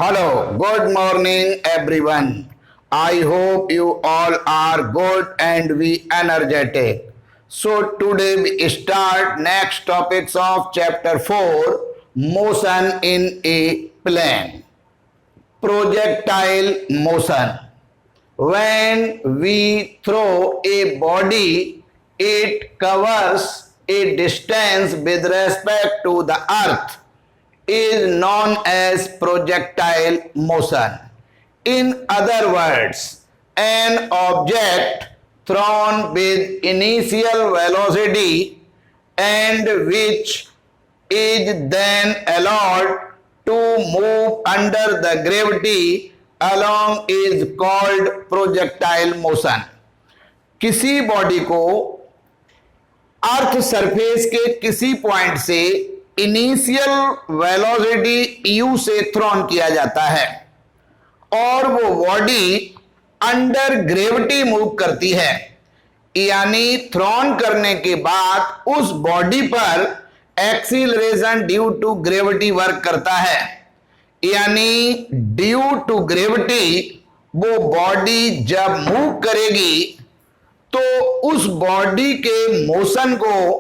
Hello, good morning everyone. I hope you all are good and we energetic. So today we start next topics of chapter 4, motion in a plane. Projectile motion. When we throw a body, it covers a distance with respect to the earth is known as projectile motion. In other words, an object thrown with initial velocity and which is then allowed to move under the gravity along is called projectile motion. किसी body को earth surface के किसी point से initial velocity u से thrown किया जाता है और वो बॉडी अंडर ग्रेविटी मूव करती है, यानी थ्रोन करने के बाद उस बॉडी पर acceleration due to gravity work करता है, यानी ड्यू टू ग्रेविटी वो बॉडी जब मूव करेगी तो उस बॉडी के मोशन को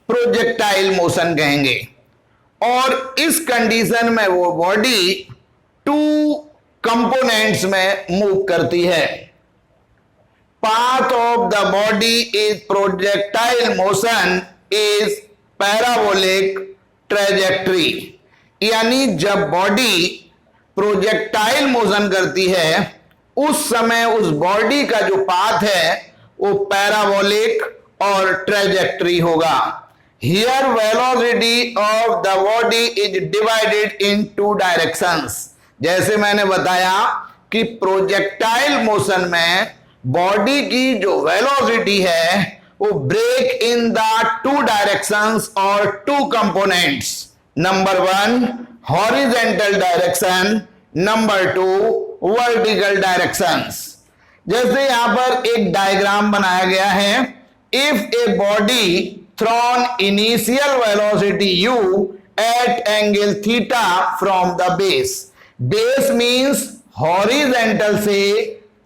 प्रोजेक्टाइल मोशन कहेंगे और इस कंडीशन में वो बॉडी टू कंपोनेंट्स में मूव करती है. Path of the body is projectile motion is parabolic trajectory, यानी जब बॉडी प्रोजेक्टाइल मोशन करती है उस समय उस बॉडी का जो पाथ है वो पैराबोलिक और ट्रेजेक्ट्री होगा. Here velocity of the body is divided in two directions. जैसे मैंने बताया कि प्रोजेक्टाइल मोशन में बॉडी की जो वेलोसिटी है वो break in the two directions और two components. Number 1 horizontal direction, number 2 vertical directions. जैसे यहां पर एक डायग्राम बनाया गया है. If a body thrown initial velocity u at angle theta from the base. Base means horizontal से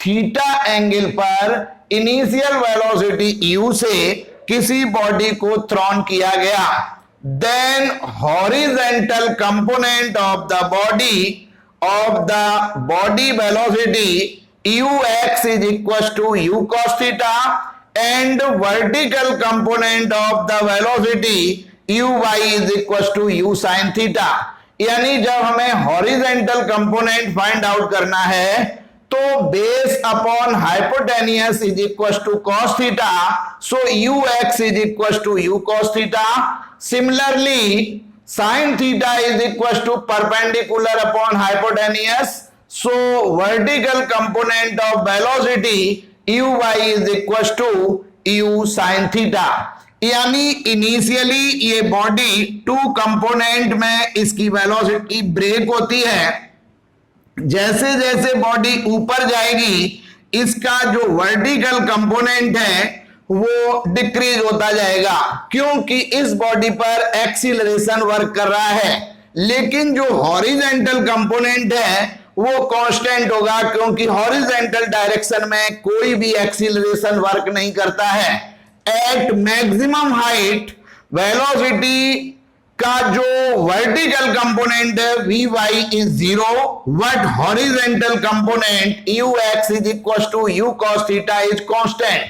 theta एंगल पर initial velocity u से किसी बॉडी को थ्रोन किया गया, then horizontal component of the body velocity ux is equals to u cos theta and vertical component of the velocity uy is equals to u sin theta. यानी जब हमें horizontal component find out करना है तो base upon hypotenuse is equals to cos theta, so ux is equals to u cos theta. Similarly sin theta is equals to perpendicular upon hypotenuse, so vertical component of velocity uy is equal to u sin theta. यानी initially ये body two component में इसकी velocity break होती है. जैसे जैसे body ऊपर जाएगी इसका जो वर्टिकल कंपोनेंट है वो डिक्रीज होता जाएगा क्योंकि इस बॉडी पर एक्सीलरेशन वर्क कर रहा है, लेकिन जो हॉरिजेंटल कंपोनेंट है वो कांस्टेंट होगा क्योंकि हॉरिजेंटल डायरेक्शन में कोई भी एक्सीलरेशन वर्क नहीं करता है. एट मैक्सिमम हाइट वेलोसिटी का जो वर्टिकल कंपोनेंट है Vy is zero but horizontal component Ux is equal to u cos theta is constant.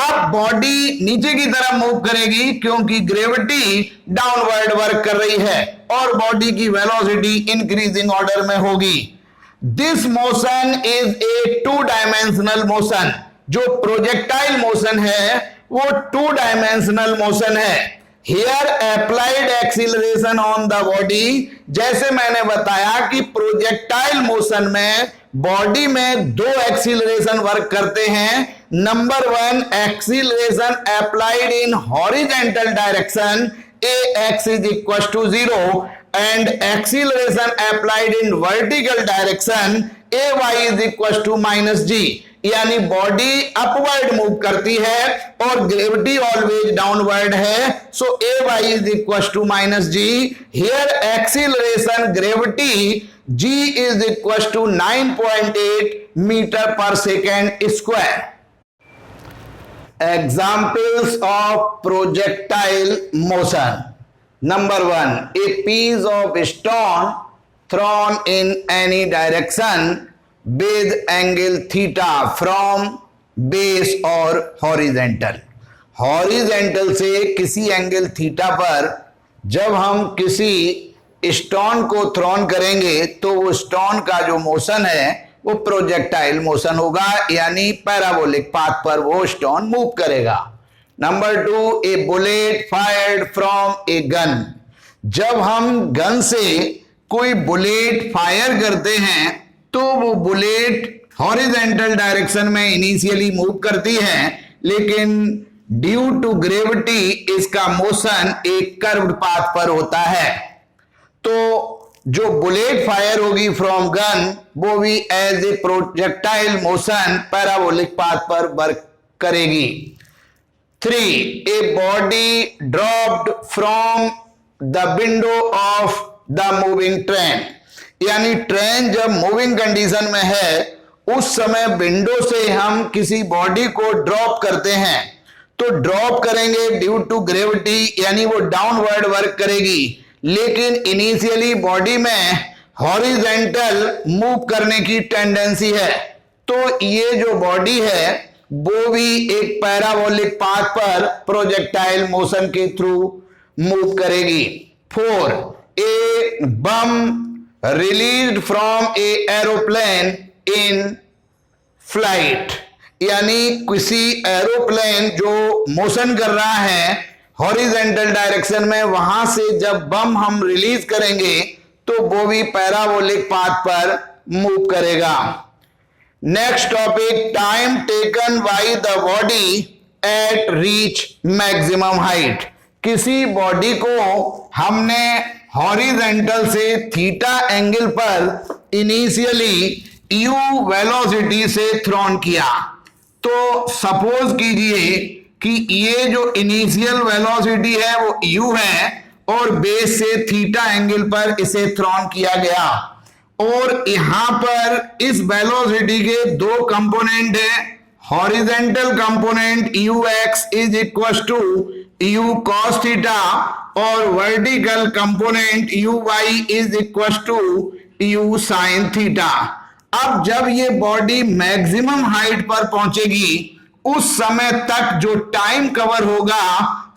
अब बॉडी नीचे की तरफ मूव करेगी क्योंकि ग्रेविटी डाउनवर्ड वर्क कर रही है और बॉडी की वेलोसिटी इंक्रीजिंग ऑर्डर में होगी. This motion is a two dimensional motion. जो प्रोजेक्टाइल मोशन है वो टू डायमेंशनल मोशन है. Here applied acceleration on the body, जैसे मैंने बताया कि प्रोजेक्टाइल मोशन में बॉडी में दो एक्सीलरेशन वर्क करते हैं. Number 1 acceleration applied in horizontal direction ax is equals to 0 and acceleration applied in vertical direction ay is equals to minus g. यानी बॉडी अपवर्ड मूव करती है और ग्रेविटी ऑलवेज डाउनवर्ड है, so a y is equal to minus g. Here acceleration gravity g is equals to 9.8 metre per second square. Examples of projectile motion. Number 1, a piece of stone thrown in any direction with angle theta from base or horizontal. Horizontal से किसी angle theta पर जब हम किसी stone को throne करेंगे तो वो स्टोन का जो मोशन है वो प्रोजेक्टाइल मोशन होगा, यानी पैराबोलिक पाथ पर वो स्टोन मूव करेगा. Number 2, A bullet fired from a gun. जब हम गन से कोई बुलेट फायर करते हैं तो वो बुलेट हॉरिजेंटल डायरेक्शन में इनिशियली मूव करती है, लेकिन ड्यू टू ग्रेविटी इसका मोशन एक कर्व्ड पाथ पर होता है. तो जो बुलेट फायर होगी फ्रॉम गन वो भी as a projectile motion parabolic path पर वर्क करेगी. 3, a body dropped from the window of the moving train. यानी ट्रेन जब मूविंग कंडीशन में है उस समय विंडो से हम किसी बॉडी को ड्रॉप करते हैं, तो ड्रॉप करेंगे ड्यू टू ग्रेविटी, यानी वो डाउनवर्ड वर्क करेगी, लेकिन इनिशियली बॉडी में हॉरिजेंटल मूव करने की टेंडेंसी है. तो ये जो बॉडी है वो भी एक पैराबोलिक पाथ पर प्रोजेक्टाइल मोशन के थ्रू मूव करेगी. 4, a bomb released from an aeroplane in flight. यानी किसी एरोप्लेन जो मोशन कर रहा है हॉरिजेंटल डायरेक्शन में, वहां से जब बम हम रिलीज करेंगे तो वो भी पैराबोलिक पाथ पर मूव करेगा. Next topic, time taken by the body at reach maximum height. किसी बॉडी को हमने हॉरिजेंटल से थीटा एंगल पर इनिशियली u वेलोसिटी से थ्रोन किया. तो सपोज कीजिए कि ये जो इनिशियल वेलोसिटी है वो u है और बेस से थीटा एंगल पर इसे थ्रोन किया गया, और यहां पर इस वेलोसिटी के दो कंपोनेंट है. Horizontal component ux is equal to u cos theta और vertical component uy is equal to u sin theta. अब जब ये बॉडी मैक्सिमम हाइट पर पहुंचेगी उस समय तक जो टाइम कवर होगा,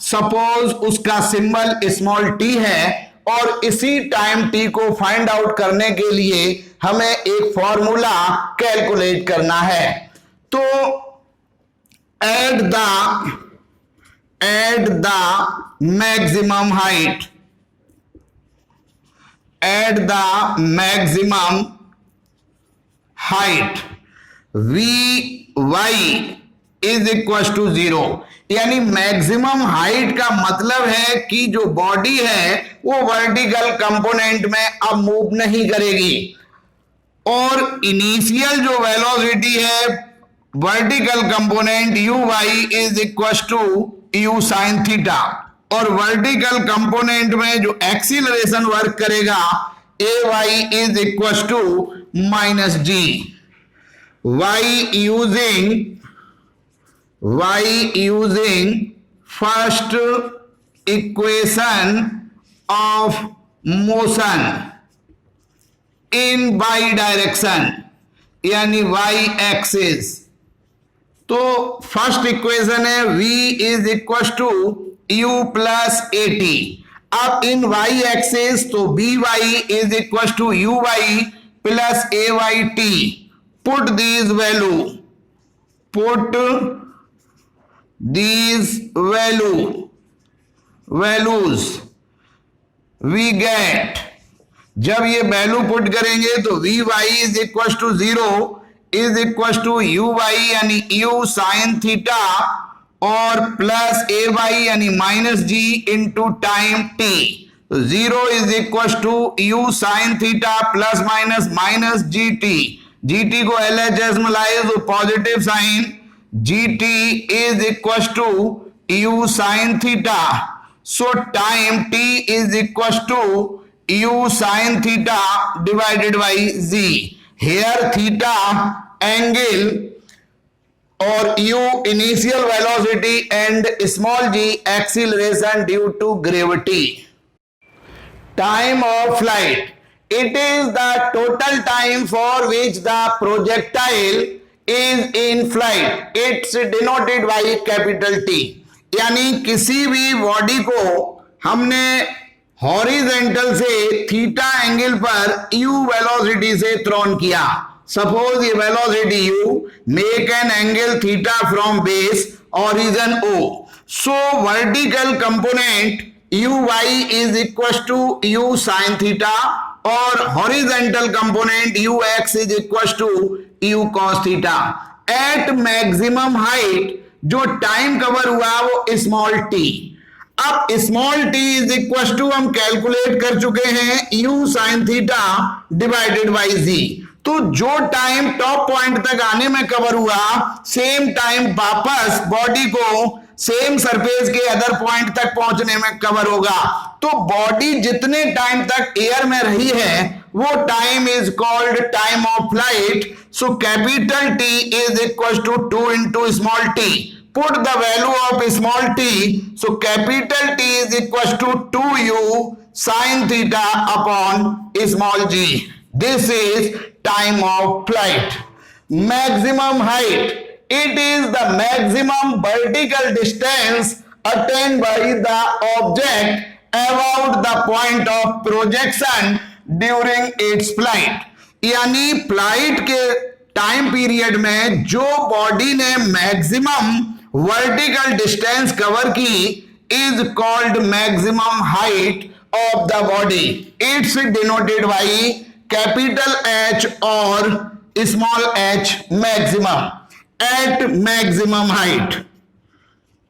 सपोज उसका सिंबल स्मॉल t है, और इसी टाइम t को फाइंड आउट करने के लिए हमें एक फॉर्मूला कैलकुलेट करना है. तो at the maximum height, at the maximum height vy is equal to 0. यानी मैक्सिमम हाइट का मतलब है कि जो बॉडी है वो वर्टिकल कंपोनेंट में अब मूव नहीं करेगी, और इनिशियल जो वेलोसिटी है vertical component uy is equal to u sin theta, और वर्टिकल कंपोनेंट में जो एक्सीलरेशन वर्क करेगा ay is equal to minus g. y using first equation of motion in y direction, यानी y एक्सिस. तो first equation है v is equal to u plus at. अब in y axis तो by is equal to uy plus ayt. Put these values we get. जब ये value put करेंगे तो vy is equal to 0 is equal to uy यानी u sin theta और plus ay यानी minus g into time t. 0 is equal to u sin theta plus minus minus gt. gt को LHS में लाए तो positive sign, gt is equal to u sin theta. So time t is equal to u sin theta divided by z. Here theta angle or u initial velocity and small g acceleration due to gravity. Time of flight. It is the total time for which the projectile is in flight. It's denoted by capital T. यानी किसी भी body को हमने horizontal से theta angle पर u velocity से thrown किया. Suppose ये velocity u, make an angle theta from base origin O. So vertical component uy is equals to u sin theta और horizontal component ux is equals to u cos theta. At maximum height जो time cover हुआ वो small t. अब small t is equal to हम कैलकुलेट कर चुके हैं u sin theta divided by z. तो जो टाइम टॉप पॉइंट तक आने में कवर हुआ सेम टाइम वापस बॉडी को सेम सरफेस के अदर पॉइंट तक पहुंचने में कवर होगा. तो बॉडी जितने टाइम तक एयर में रही है वो time is called time of flight. So capital T is equal to 2 into small t. Put the value of small t. So capital T is equal to 2u sin theta upon small g. This is time of flight. Maximum height. It is the maximum vertical distance attained by the object about the point of projection during its flight. यानी flight के time period में जो body ने maximum vertical distance cover की is called maximum height of the body. It's denoted by capital H और small h. Maximum at maximum height.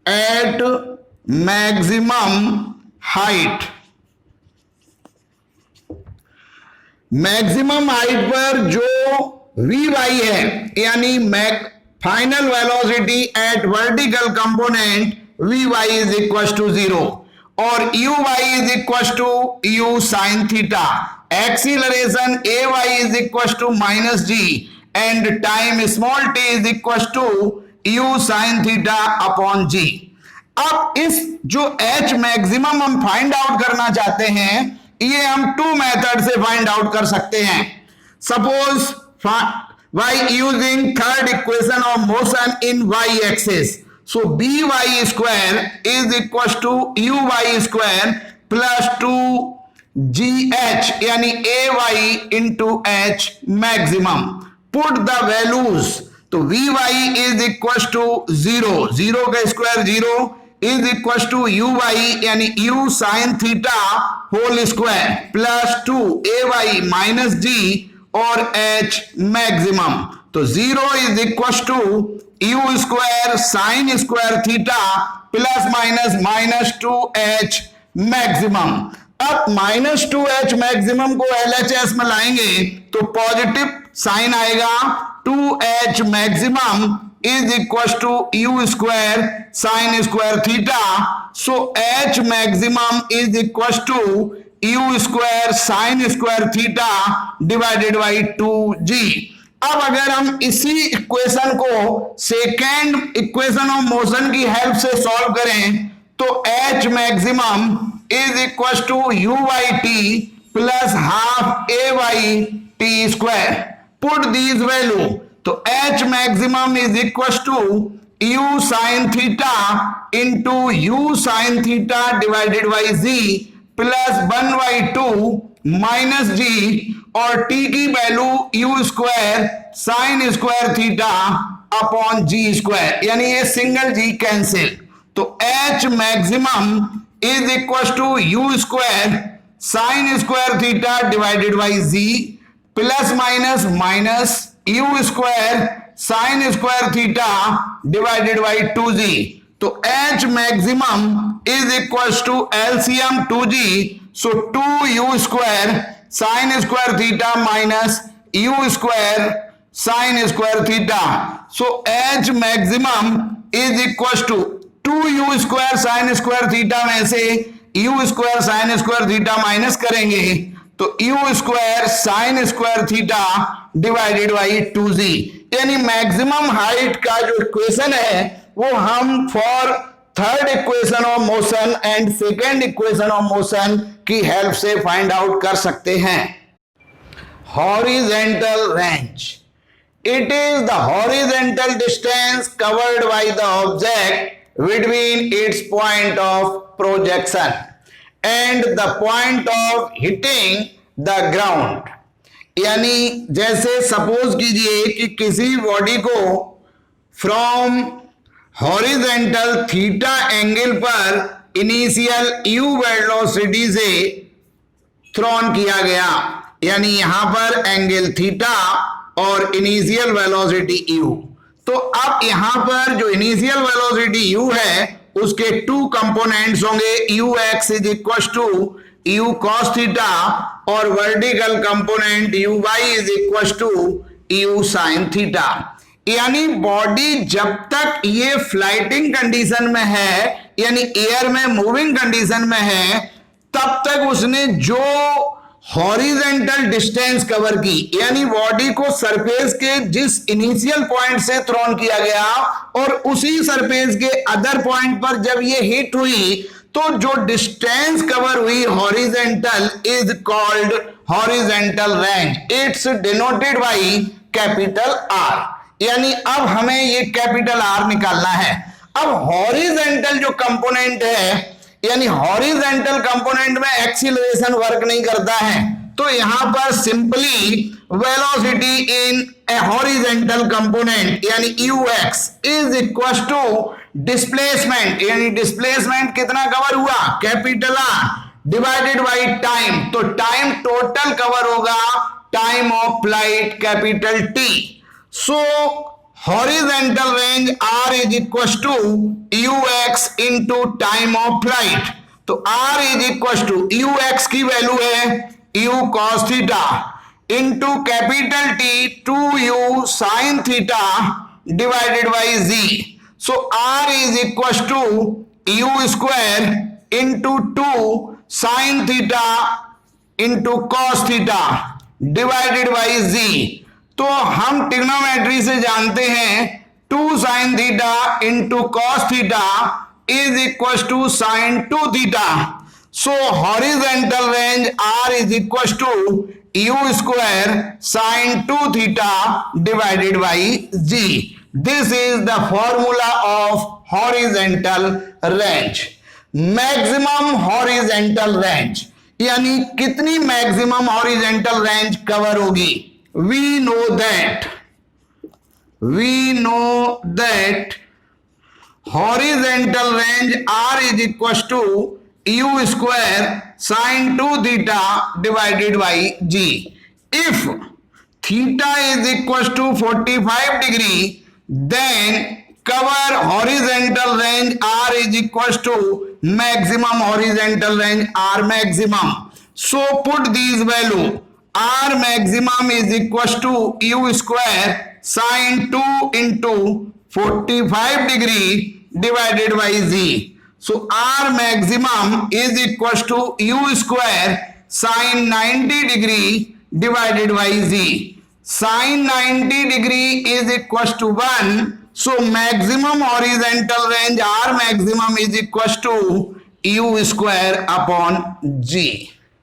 At maximum height. Maximum height पर जो Vy है यानी final velocity at vertical component Vy is equal to 0 और Uy is equal to u sin theta. Acceleration Ay is equal to minus g and time small t is equals to u sin theta upon g. अब इस जो h maximum हम find out करना चाहते हैं ये हम 2 मेथड से फाइंड आउट कर सकते हैं. Suppose by using third equation of motion in y axis. So by square is equals to uy square plus 2gh यानी ay into h maximum. Put the values. तो Vy is equals to 0. 0 का square 0 is equals to Uy यानी u sin theta whole square plus 2 Ay minus g और h maximum. तो 0 is equals to u square sine square theta plus minus 2h maximum. अब minus 2h maximum को LHS में लाएंगे तो positive sign आएगा. 2h maximum is equal to u square sine square theta. So h maximum is equal to u square sine square theta divided by 2g. अब अगर हम इसी इक्वेशन को सेकेंड इक्वेशन ऑफ मोशन की help से solve करें तो h maximum is equal to uy plus half ay t square. Put these value तो h maximum is equal to u sine theta into u sine theta divided by z plus 1/2 minus g और t की value u square sine square theta upon g square यानी ये single g cancel. तो h maximum is equal to u square sine square theta divided by z plus minus u square sine square theta divided by 2g. तो h maximum is equal to LCM 2g. So 2u square sine square theta minus u square sine square theta. So h maximum is equal to 2u square sine square theta में से u square sine square theta minus करेंगे तो u square sine square theta divided by 2z, यानी maximum height का जो equation है वो हम for third equation of motion and second equation of motion की हेल्प से फाइंड आउट कर सकते हैं। Horizontal range, it is the horizontal distance covered by the object between its point of projection and the point of hitting the ground। यानी जैसे suppose कीजिए कि किसी बॉडी को फ्रॉम हॉरिजेंटल थीटा एंगल पर इनिशियल u वेलोसिटी से thrown किया गया, यानी यहां पर एंगल थीटा और इनिशियल वेलोसिटी u। तो अब यहां पर जो इनिशियल वेलोसिटी u है उसके टू कंपोनेंट्स होंगे ux is equal to u cos theta और vertical component uy is equal to u sin theta. यानी बॉडी जब तक ये फ्लाइटिंग कंडीशन में है यानी एयर में मूविंग कंडीशन में है तब तक उसने जो हॉरिजेंटल डिस्टेंस कवर की, यानी बॉडी को सरफेस के जिस इनिशियल पॉइंट से थ्रोन किया गया और उसी सरफेस के अदर पॉइंट पर जब ये हिट हुई तो जो डिस्टेंस कवर हुई horizontal is called horizontal range. It's denoted by capital R. यानी अब हमें ये कैपिटल आर निकालना है। अब हॉरिजेंटल जो कंपोनेंट है यानी हॉरिजेंटल कंपोनेंट में एक्सीलरेशन वर्क नहीं करता है, तो यहां पर simply velocity in a horizontal component यानी ux is equal to displacement, यानी डिस्प्लेसमेंट कितना कवर हुआ capital R divided by time. तो टाइम टोटल कवर होगा time of flight capital T. So horizontal range r is equals to ux into time of flight। तो r is equals to ux की value है u cos theta into capital T 2u sin theta divided by z। सो r is equals to u square into 2 sin theta into cos theta divided by z। तो हम trigonometry से जानते हैं 2 sin theta into cos theta is equal to sine 2 theta. So horizontal range r is equal to u square sine 2 theta divided by g। This is the formula of horizontal range. Maximum horizontal range यानी कितनी maximum horizontal range cover होगी। we know that horizontal range r is equals to u square sin 2 theta divided by g। if theta is equals to 45 degree then cover horizontal range r is equals to maximum horizontal range r maximum। so put these value r maximum is equals to u square sin 2 into 45 degree divided by z। so r maximum is equals to u square sin 90 degree divided by z। sin 90 degree is equals to 1। so maximum horizontal range r maximum is equals to u square upon g।